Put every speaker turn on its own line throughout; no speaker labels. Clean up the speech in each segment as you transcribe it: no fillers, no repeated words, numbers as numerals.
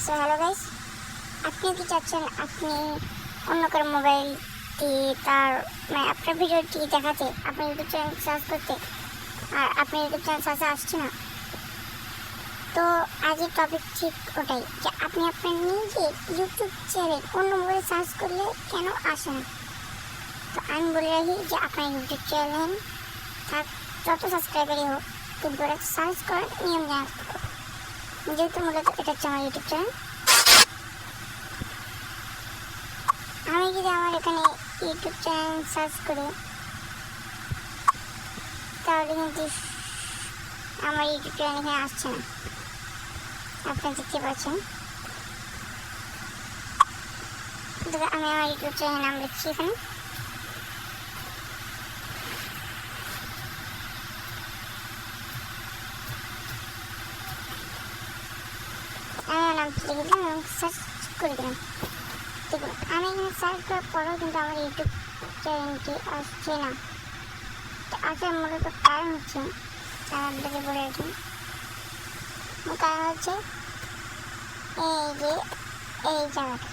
So hello guys, আপনি কি চাচ্ছেন আপনি অন্য কারো মোবাইল দিয়ে তার আপনার ভিডিওটি দেখাতে, আপনি ইউটিউব চ্যানেল সার্চ করতে, আর আপনি ইউটিউব চ্যানেল সার্চে আসছে না? তো আজকের টপিক ঠিক ওটাই, যে আপনি আপনার নিজের ইউটিউব চ্যানেল অন্য মোবাইলে সার্চ করলে কেন আসে না। তো আমি বলে রাখি যে আপনার ইউটিউব চ্যানেল থাক যত সাবস্ক্রাইবারই হোক, কিন্তু ওরা সার্চ করার নিয়ম জানা থাকবে। যেহেতু মূলত এটা হচ্ছে আমার ইউটিউব চ্যানেল, আমি যদি আমার এখানে ইউটিউব চ্যানেল সার্চ করি তাহলে কিন্তু আমার ইউটিউব চ্যানেল এখানে আসছে না। আপনারা দেখতে পাচ্ছেন, আমি আমার ইউটিউব চ্যানেল নাম লিখছি এখানে। আমি আমার নামটি লিখে দিলাম এবং সার্চ করে দিলাম। দেখুন, আমি এখানে সার্চ করার পরেও কিন্তু আমার ইউটিউব চ্যানেলটি আসছে না। তো আসার মূলত কারণ হচ্ছে, আপনাকে বলে রাখি, কারণ হচ্ছে এই জায়গাটা,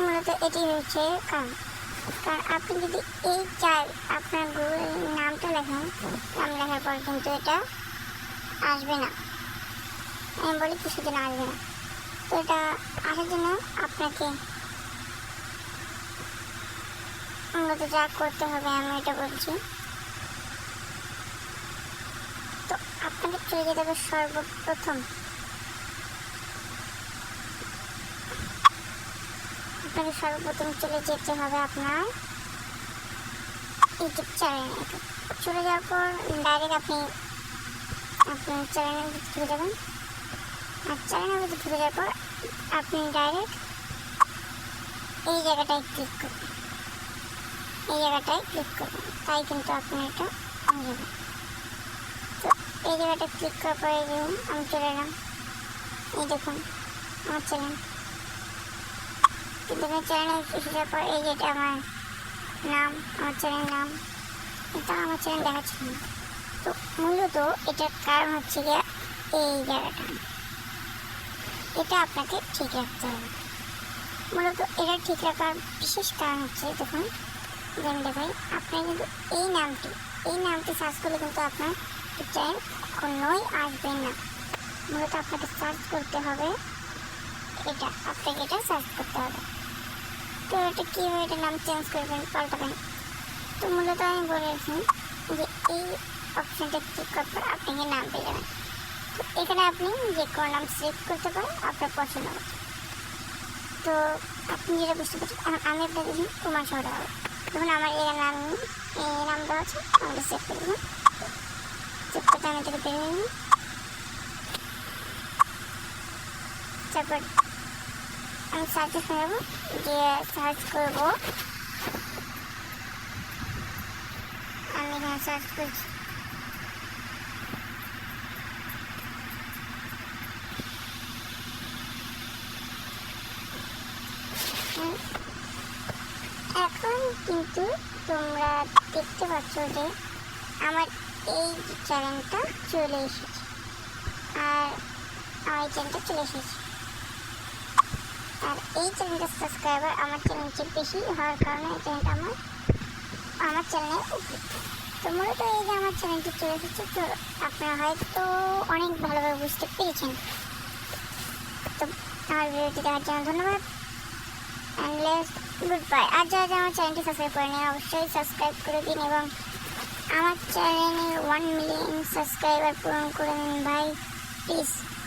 মূলত এটি হচ্ছে কারণ। আপনি যদি আপনার গুগল নামটা লেখেন, নাম লেখার পর কিন্তু এটা আসবে না। আমি বলি কিছুদিন আসবে না। তো এটা আসার জন্য আপনাকে মূলত যা করতে হবে আমি এটা বলছি। তো আপনাকে চলে যেতে হবে সর্বপ্রথম চলে যেতে হবে আপনার ইউটিউব চ্যানেলে। চলে যাওয়ার পর ডাইরেক্ট আপনি আপনার চ্যানেলের ভিতরে ঢুকে যাবেন। আর চ্যানেলের ভিতরে ঢুকে যাওয়ার পর আপনি ডাইরেক্ট এই জায়গাটায় ক্লিক করবেন। তাই কিন্তু আপনার এটা হয়ে যাবে। তো এই জায়গাটা ক্লিক করার পরে আমি চলে এলাম। এই দেখুন আমার চ্যানেল, কিন্তু চ্যানেলে এসে যাওয়ার পর এই যেটা আমার নাম, আমার চ্যানেল নাম, এটা আমার চ্যানেল দেখাচ্ছে না। তো মূলত এটার কারণ হচ্ছে গিয়ে এই জায়গাটা, এটা আপনাকে ঠিক রাখতে হবে। মূলত এটা ঠিক রাখার বিশেষ কারণ হচ্ছে, দেখুন আমি দেখাই, আপনার কিন্তু এই নামটি সার্চ করলে কিন্তু আপনার চ্যানেল কখনোই আসবে না। মূলত আপনাকে সার্চ করতে হবে আপনাকে এটা সার্চ করতে হবে। তো এটা কীভাবে এটা নাম চেঞ্জ করবেন, পাল্টাবেন? তো মূলত আমি বলেছি যে এই অপশানটা ক্লিক করার পর আপনি নাম পেয়ে যাবেন। তো এখানে আপনি যে কোনো নাম সিলেক্ট করতে পারেন আপনার পছন্দ মতো। তো আপনি যেটা বুঝতে পারছেন, আমি আপনাকে কুমার শহরে হবে। দেখুন আমার এই নাম দেওয়া আছে, আমাকে সেভ করে দেবেন। সেভ করতে আমি এটাকে পেয়ে নিই। তারপর আমি সার্চে যাবো, যে সার্চ করবো, আমি এখানে সার্চ করছি। এখন কিন্তু তোমরা দেখতে পাচ্ছ যে আমার এই চ্যানেলটা চলে এসেছে, আর আমার এই চ্যানেলটা চলে এসেছে। আর এই চ্যানেলটার সাবস্ক্রাইবার আমার চ্যানেলের চেয়ে বেশি হওয়ার কারণে এই চ্যানেলটা আমার চ্যানেলের উপরে। তো মূলত এই যে আমার চ্যানেলটি চলে এসেছে, তো আপনারা হয়তো অনেক ভালোভাবে বুঝতে পেরেছেন। তো আমার ভিডিওটি দেখার জন্য ধন্যবাদ, অ্যান্ড লেটস গুড বাই। আর যারা আমার চ্যানেলটি সাবস্ক্রাইব করেনি অবশ্যই সাবস্ক্রাইব করে দিন এবং আমার চ্যানেলের 1 মিলিয়ন সাবস্ক্রাইবার পূরণ করে দিন ভাই, প্লিজ।